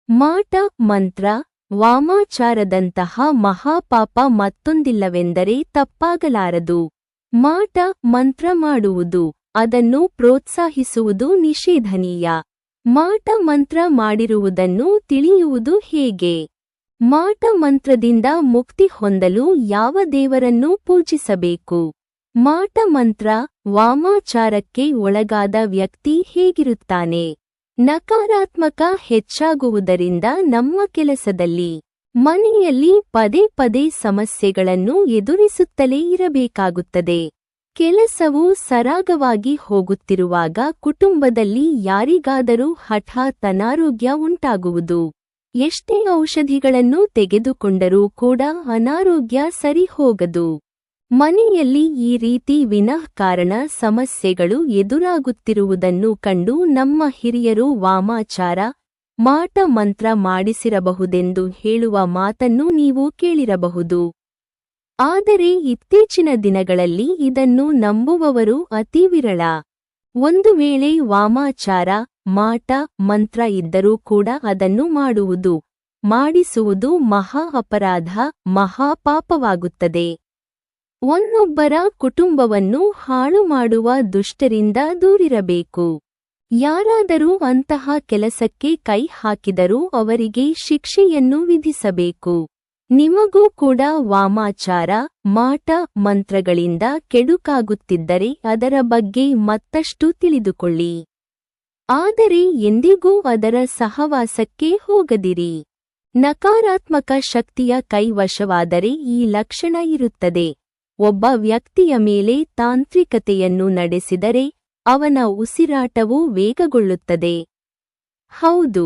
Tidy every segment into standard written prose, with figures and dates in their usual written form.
ಮಾಟ ಮಂತ್ರ ವಾಮಾಚಾರದಂತಹ ಮಹಾಪಾಪ ಮತ್ತೊಂದಿಲ್ಲವೆಂದರೆ ತಪ್ಪಾಗಲಾರದು. ಮಾಟ ಮಂತ್ರ ಮಾಡುವುದು, ಅದನ್ನು ಪ್ರೋತ್ಸಾಹಿಸುವುದು ನಿಷೇಧನೀಯ. ಮಾಟ ಮಂತ್ರ ಮಾಡಿರುವುದನ್ನು ತಿಳಿಯುವುದು ಹೇಗೆ? ಮಾಟ ಮಂತ್ರದಿಂದ ಮುಕ್ತಿ ಹೊಂದಲು ಯಾವ ದೇವರನ್ನು ಪೂಜಿಸಬೇಕು? ಮಾಟ ಮಂತ್ರ ವಾಮಾಚಾರಕ್ಕೆ ಒಳಗಾದ ವ್ಯಕ್ತಿ ಹೇಗಿರುತ್ತಾನೆ? ನಕಾರಾತ್ಮಕ ಹೆಚ್ಚಾಗುವುದರಿಂದ ನಮ್ಮ ಕೆಲಸದಲ್ಲಿ, ಮನೆಯಲ್ಲಿ ಪದೇ ಪದೇ ಸಮಸ್ಯೆಗಳನ್ನು ಎದುರಿಸುತ್ತಲೇ ಇರಬೇಕಾಗುತ್ತದೆ. ಕೆಲಸವು ಸರಾಗವಾಗಿ ಹೋಗುತ್ತಿರುವಾಗ ಕುಟುಂಬದಲ್ಲಿ ಯಾರಿಗಾದರೂ ಹಠಾತ್ ಅನಾರೋಗ್ಯ ಉಂಟಾಗುವುದು. ಎಷ್ಟೇ ಔಷಧಿಗಳನ್ನು ತೆಗೆದುಕೊಂಡರೂ ಕೂಡ ಅನಾರೋಗ್ಯ ಸರಿ ಹೋಗದು. ಮನೆಯಲ್ಲಿ ಈ ರೀತಿ ವಿನಾಕಾರಣ ಸಮಸ್ಯೆಗಳು ಎದುರಾಗುತ್ತಿರುವುದನ್ನು ಕಂಡು ನಮ್ಮ ಹಿರಿಯರು ವಾಮಾಚಾರ, ಮಾಟ ಮಂತ್ರ ಮಾಡಿಸಿರಬಹುದೆಂದು ಹೇಳುವ ಮಾತನ್ನು ನೀವು ಕೇಳಿರಬಹುದು. ಆದರೆ ಇತ್ತೀಚಿನ ದಿನಗಳಲ್ಲಿ ಇದನ್ನು ನಂಬುವವರು ಅತಿ ವಿರಳ. ಒಂದು ವೇಳೆ ವಾಮಾಚಾರ, ಮಾಟ ಮಂತ್ರ ಇದ್ದರೂ ಕೂಡ ಅದನ್ನು ಮಾಡುವುದು, ಮಾಡಿಸುವುದು ಮಹಾ ಅಪರಾಧ, ಮಹಾಪಾಪವಾಗುತ್ತದೆ. ಒನ್ನೊಬ್ಬರ ಕುಟುಂಬವನ್ನು ಹಾಳು ಮಾಡುವ ದುಷ್ಟರಿಂದ ದೂರಿರಬೇಕು. ಯಾರಾದರೂ ಅಂತಹ ಕೆಲಸಕ್ಕೆ ಕೈ ಹಾಕಿದರೂ ಅವರಿಗೆ ಶಿಕ್ಷೆಯನ್ನು ವಿಧಿಸಬೇಕು. ನಿಮಗೂ ಕೂಡ ವಾಮಾಚಾರ, ಮಾಟ ಮಂತ್ರಗಳಿಂದ ಕೆಡುಕಾಗುತ್ತಿದ್ದರೆ ಅದರ ಬಗ್ಗೆ ಮತ್ತಷ್ಟು ತಿಳಿದುಕೊಳ್ಳಿ. ಆದರೆ ಎಂದಿಗೂ ಅದರ ಸಹವಾಸಕ್ಕೆ ಹೋಗದಿರಿ. ನಕಾರಾತ್ಮಕ ಶಕ್ತಿಯ ಕೈವಶವಾದರೆ ಈ ಲಕ್ಷಣ ಇರುತ್ತದೆ. ಒಬ್ಬ ವ್ಯಕ್ತಿಯ ಮೇಲೆ ತಾಂತ್ರಿಕತೆಯನ್ನು ನಡೆಸಿದರೆ ಅವನ ಉಸಿರಾಟವು ವೇಗಗೊಳ್ಳುತ್ತದೆ. ಹೌದು,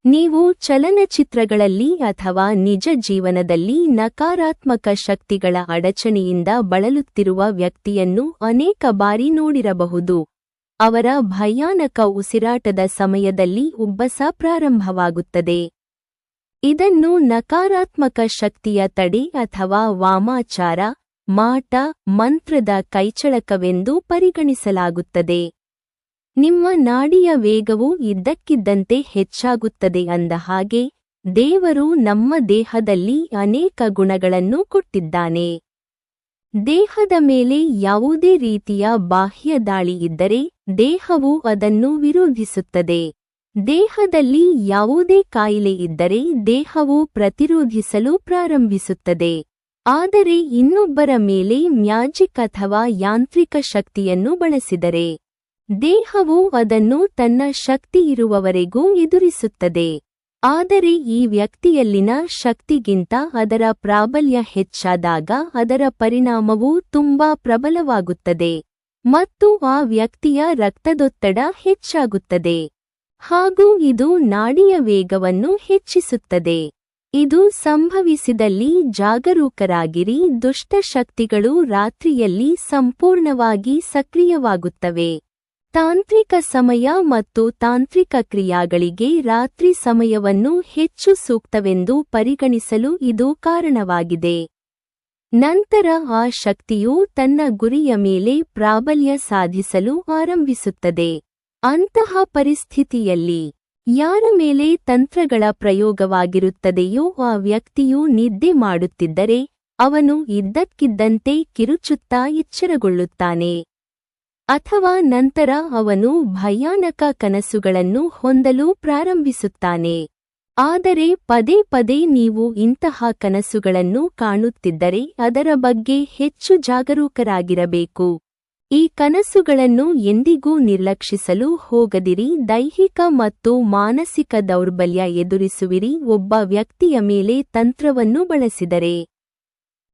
ನೀವು ಚಲನಚಿತ್ರಗಳಲ್ಲಿ ಅಥವಾ ನಿಜ ಜೀವನದಲ್ಲಿ ನಕಾರಾತ್ಮಕ ಶಕ್ತಿಗಳ ಅಡಚಣೆಯಿಂದ ಬಳಲುತ್ತಿರುವ ವ್ಯಕ್ತಿಯನ್ನು ಅನೇಕ ಬಾರಿ ನೋಡಿರಬಹುದು. ಅವರ ಭಯಾನಕ ಉಸಿರಾಟದ ಸಮಯದಲ್ಲಿ ಉಬ್ಬಸ ಪ್ರಾರಂಭವಾಗುತ್ತದೆ. ಇದನ್ನು ನಕಾರಾತ್ಮಕ ಶಕ್ತಿಯ ತಡೆ ಅಥವಾ ವಾಮಾಚಾರ, ಮಾಟ ಮಂತ್ರದ ಕೈಚಳಕವೆಂದು ಪರಿಗಣಿಸಲಾಗುತ್ತದೆ. ನಿಮ್ಮ ನಾಡಿಯ ವೇಗವು ಇದ್ದಕ್ಕಿದ್ದಂತೆ ಹೆಚ್ಚಾಗುತ್ತದೆ. ಅಂದ ಹಾಗೆ ದೇವರು ನಮ್ಮ ದೇಹದಲ್ಲಿ ಅನೇಕ ಗುಣಗಳನ್ನು ಕೊಟ್ಟಿದ್ದಾನೆ. ದೇಹದ ಮೇಲೆ ಯಾವುದೇ ರೀತಿಯ ಬಾಹ್ಯ ದಾಳಿ ಇದ್ದರೆ ದೇಹವು ಅದನ್ನು ವಿರೋಧಿಸುತ್ತದೆ. ದೇಹದಲ್ಲಿ ಯಾವುದೇ ಕಾಯಿಲೆ ಇದ್ದರೆ ದೇಹವು ಪ್ರತಿರೋಧಿಸಲು ಪ್ರಾರಂಭಿಸುತ್ತದೆ. ಆದರೆ ಇನ್ನೊಬ್ಬರ ಮೇಲೆ ಮ್ಯಾಜಿಕ್ ಅಥವಾ ಯಾಂತ್ರಿಕ ಶಕ್ತಿಯನ್ನು ಬಳಸಿದರೆ ದೇಹವು ಅದನ್ನು ತನ್ನ ಶಕ್ತಿ ಇರುವವರೆಗೂ ಎದುರಿಸುತ್ತದೆ. ಆದರೆ ಈ ವ್ಯಕ್ತಿಯಲ್ಲಿನ ಶಕ್ತಿಗಿಂತ ಅದರ ಪ್ರಾಬಲ್ಯ ಹೆಚ್ಚಾದಾಗ ಅದರ ಪರಿಣಾಮವು ತುಂಬಾ ಪ್ರಬಲವಾಗುತ್ತದೆ ಮತ್ತು ಆ ವ್ಯಕ್ತಿಯ ರಕ್ತದೊತ್ತಡ ಹೆಚ್ಚಾಗುತ್ತದೆ. ಹಾಗೂ ಇದು ನಾಡಿಯ ವೇಗವನ್ನು ಹೆಚ್ಚಿಸುತ್ತದೆ. ಇದು ಸಂಭವಿಸಿದಲ್ಲಿ ಜಾಗರೂಕರಾಗಿರಿ. ದುಷ್ಟ ಶಕ್ತಿಗಳು ರಾತ್ರಿಯಲ್ಲಿ ಸಂಪೂರ್ಣವಾಗಿ ಸಕ್ರಿಯವಾಗುತ್ತವೆ. ತಾಂತ್ರಿಕ ಸಮಯ ಮತ್ತು ತಾಂತ್ರಿಕ ಕ್ರಿಯಾಗಳಿಗೆ ರಾತ್ರಿ ಸಮಯವನ್ನು ಹೆಚ್ಚು ಸೂಕ್ತವೆಂದು ಪರಿಗಣಿಸಲು ಇದು ಕಾರಣವಾಗಿದೆ. ನಂತರ ಆ ಶಕ್ತಿಯು ತನ್ನ ಗುರಿಯ ಮೇಲೆ ಪ್ರಾಬಲ್ಯ ಸಾಧಿಸಲು ಆರಂಭಿಸುತ್ತದೆ. ಅಂತಹ ಪರಿಸ್ಥಿತಿಯಲ್ಲಿ ಯಾರ ಮೇಲೆ ತಂತ್ರಗಳ ಪ್ರಯೋಗವಾಗಿರುತ್ತದೆಯೋ ಆ ವ್ಯಕ್ತಿಯು ನಿದ್ದೆ ಮಾಡುತ್ತಿದ್ದರೆ ಅವನು ಇದ್ದಕ್ಕಿದ್ದಂತೆ ಕಿರುಚುತ್ತಾ ಎಚ್ಚರಗೊಳ್ಳುತ್ತಾನೆ. ಅಥವಾ ನಂತರ ಅವನು ಭಯಾನಕ ಕನಸುಗಳನ್ನು ಹೊಂದಲು ಪ್ರಾರಂಭಿಸುತ್ತಾನೆ. ಆದರೆ ಪದೇ ಪದೇ ನೀವು ಇಂತಹ ಕನಸುಗಳನ್ನು ಕಾಣುತ್ತಿದ್ದರೆ ಅದರ ಬಗ್ಗೆ ಹೆಚ್ಚು ಜಾಗರೂಕರಾಗಿರಬೇಕು. ಈ ಕನಸುಗಳನ್ನು ಎಂದಿಗೂ ನಿರ್ಲಕ್ಷಿಸಲು ಹೋಗದಿರಿ. ದೈಹಿಕ ಮತ್ತು ಮಾನಸಿಕ ದೌರ್ಬಲ್ಯ ಎದುರಿಸುವಿರಿ. ಒಬ್ಬ ವ್ಯಕ್ತಿಯ ಮೇಲೆ ತಂತ್ರವನ್ನು ಬಳಸಿದರೆ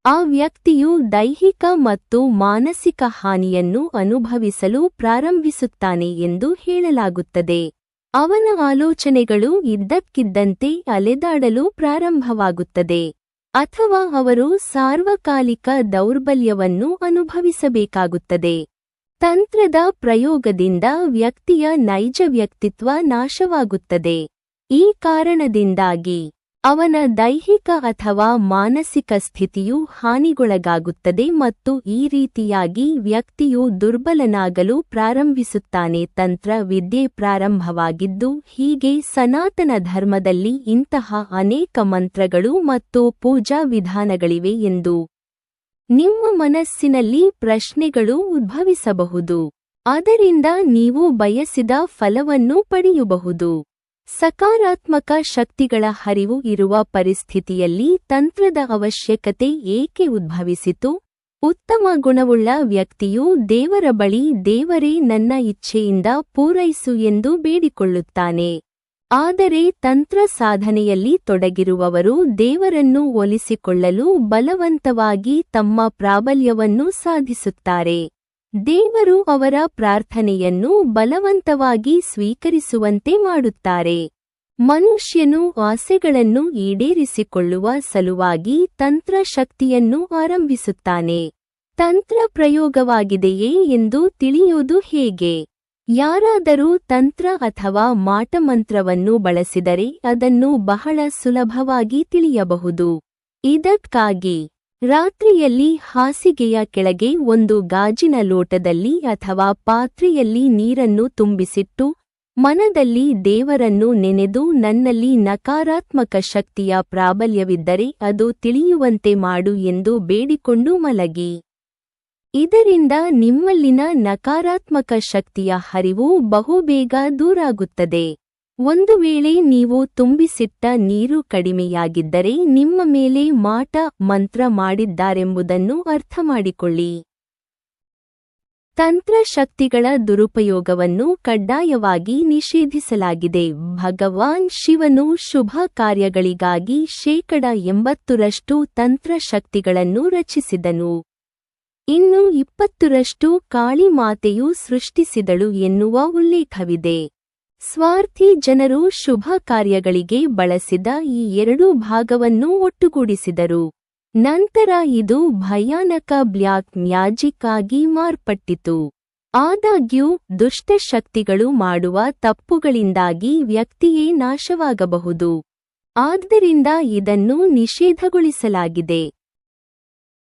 ಆ ವ್ಯಕ್ತಿಯು ದೈಹಿಕ ಮತ್ತು ಮಾನಸಿಕ ಹಾನಿಯನ್ನು ಅನುಭವಿಸಲು ಪ್ರಾರಂಭಿಸುತ್ತಾನೆ ಎಂದು ಹೇಳಲಾಗುತ್ತದೆ. ಅವನ ಆಲೋಚನೆಗಳು ಇದ್ದಕ್ಕಿದ್ದಂತೆ ಅಲೆದಾಡಲು ಪ್ರಾರಂಭವಾಗುತ್ತದೆ. ಅಥವಾ ಅವರು ಸಾರ್ವಕಾಲಿಕ ದೌರ್ಬಲ್ಯವನ್ನು ಅನುಭವಿಸಬೇಕಾಗುತ್ತದೆ. ತಂತ್ರದ ಪ್ರಯೋಗದಿಂದ ವ್ಯಕ್ತಿಯ ನೈಜ ವ್ಯಕ್ತಿತ್ವ ನಾಶವಾಗುತ್ತದೆ. ಈ ಕಾರಣದಿಂದಾಗಿ ಅವನ ದೈಹಿಕ ಅಥವಾ ಮಾನಸಿಕ ಸ್ಥಿತಿಯು ಹಾನಿಗೊಳಗಾಗುತ್ತದೆ ಮತ್ತು ಈ ರೀತಿಯಾಗಿ ವ್ಯಕ್ತಿಯು ದುರ್ಬಲನಾಗಲು ಪ್ರಾರಂಭಿಸುತ್ತಾನೆ. ತಂತ್ರ ವಿದ್ಯೆ ಪ್ರಾರಂಭವಾಗಿದ್ದು ಹೀಗೆ ಸನಾತನ ಧರ್ಮದಲ್ಲಿ ಇಂತಹ ಅನೇಕ ಮಂತ್ರಗಳು ಮತ್ತು ಪೂಜಾ ವಿಧಾನಗಳಿವೆ ಎಂದು ನಿಮ್ಮ ಮನಸ್ಸಿನಲ್ಲಿ ಪ್ರಶ್ನೆಗಳು ಉದ್ಭವಿಸಬಹುದು. ಅದರಿಂದ ನೀವು ಬಯಸಿದ ಫಲವನ್ನು ಪಡೆಯಬಹುದು. ಸಕಾರಾತ್ಮಕ ಶಕ್ತಿಗಳ ಹರಿವು ಇರುವ ಪರಿಸ್ಥಿತಿಯಲ್ಲಿ ತಂತ್ರದ ಅವಶ್ಯಕತೆ ಏಕೆ ಉದ್ಭವಿಸಿತು? ಉತ್ತಮ ಗುಣವುಳ್ಳ ವ್ಯಕ್ತಿಯು ದೇವರ ಬಳಿ ದೇವರೇ ನನ್ನ ಇಚ್ಛೆಯಿಂದ ಪೂರೈಸು ಎಂದು ಬೇಡಿಕೊಳ್ಳುತ್ತಾನೆ. ಆದರೆ ತಂತ್ರ ಸಾಧನೆಯಲ್ಲಿ ತೊಡಗಿರುವವರು ದೇವರನ್ನು ಒಲಿಸಿಕೊಳ್ಳಲು ಬಲವಂತವಾಗಿ ತಮ್ಮ ಪ್ರಾಬಲ್ಯವನ್ನು ಸಾಧಿಸುತ್ತಾರೆ. ದೇವರು ಅವರ ಪ್ರಾರ್ಥನೆಯನ್ನು ಬಲವಂತವಾಗಿ ಸ್ವೀಕರಿಸುವಂತೆ ಮಾಡುತ್ತಾರೆ. ಮನುಷ್ಯನು ಆಸೆಗಳನ್ನು ಈಡೇರಿಸಿಕೊಳ್ಳುವ ಸಲುವಾಗಿ ತಂತ್ರ ಶಕ್ತಿಯನ್ನು ಆರಂಭಿಸುತ್ತಾನೆ. ತಂತ್ರ ಪ್ರಯೋಗವಾಗಿದೆಯೇ ಎಂದು ತಿಳಿಯುವುದು ಹೇಗೆ? ಯಾರಾದರೂ ತಂತ್ರ ಅಥವಾ ಮಾಟಮಂತ್ರವನ್ನು ಬಳಸಿದರೆ ಅದನ್ನು ಬಹಳ ಸುಲಭವಾಗಿ ತಿಳಿಯಬಹುದು. ಇದಕ್ಕಾಗಿ ರಾತ್ರಿಯಲ್ಲಿ ಹಾಸಿಗೆಯ ಕೆಳಗೆ ಒಂದು ಗಾಜಿನ ಲೋಟದಲ್ಲಿ ಅಥವಾ ಪಾತ್ರೆಯಲ್ಲಿ ನೀರನ್ನು ತುಂಬಿಸಿಟ್ಟು ಮನದಲ್ಲಿ ದೇವರನ್ನು ನೆನೆದು ನನ್ನಲ್ಲಿ ನಕಾರಾತ್ಮಕ ಶಕ್ತಿಯ ಪ್ರಾಬಲ್ಯವಿದ್ದರೆ ಅದು ತಿಳಿಯುವಂತೆ ಮಾಡು ಎಂದು ಬೇಡಿಕೊಂಡು ಮಲಗಿ. ಇದರಿಂದ ನಿಮ್ಮಲ್ಲಿನ ನಕಾರಾತ್ಮಕ ಶಕ್ತಿಯ ಹರಿವು ಬಹುಬೇಗ ದೂರಾಗುತ್ತದೆ. ಒಂದು ವೇಳೆ ನೀವು ತುಂಬಿಸಿಟ್ಟ ನೀರು ಕಡಿಮೆಯಾಗಿದ್ದರೆ ನಿಮ್ಮ ಮೇಲೆ ಮಾಟ ಮಂತ್ರ ಮಾಡಿದ್ದಾರೆಂಬುದನ್ನು ಅರ್ಥಮಾಡಿಕೊಳ್ಳಿ. ತಂತ್ರ ಶಕ್ತಿಗಳ ದುರುಪಯೋಗವನ್ನು ಕಡ್ಡಾಯವಾಗಿ ನಿಷೇಧಿಸಲಾಗಿದೆ. ಭಗವಾನ್ ಶಿವನು ಶುಭ ಕಾರ್ಯಗಳಿಗಾಗಿ 80% ತಂತ್ರ ಶಕ್ತಿಗಳನ್ನು ರಚಿಸಿದನು. ಇನ್ನು 20% ಕಾಳಿ ಮಾತೆಯು ಸೃಷ್ಟಿಸಿದಳು ಎನ್ನುವ ಉಲ್ಲೇಖವಿದೆ. ಸ್ವಾರ್ಥಿ ಜನರು ಶುಭ ಕಾರ್ಯಗಳಿಗೆ ಬಳಸಿದ ಈ 2 ಭಾಗವನ್ನು ಒಟ್ಟುಗೂಡಿಸಿದರು. ನಂತರ ಇದು ಭಯಾನಕ ಬ್ಲ್ಯಾಕ್ ಮ್ಯಾಜಿಕ್ ಆಗಿ ಮಾರ್ಪಟ್ಟಿತು. ಆದಾಗ್ಯೂ ದುಷ್ಟ ಶಕ್ತಿಗಳು ಮಾಡುವ ತಪ್ಪುಗಳಿಂದಾಗಿ ವ್ಯಕ್ತಿಯೇ ನಾಶವಾಗಬಹುದು. ಆದ್ದರಿಂದ ಇದನ್ನು ನಿಷೇಧಗೊಳಿಸಲಾಗಿದೆ.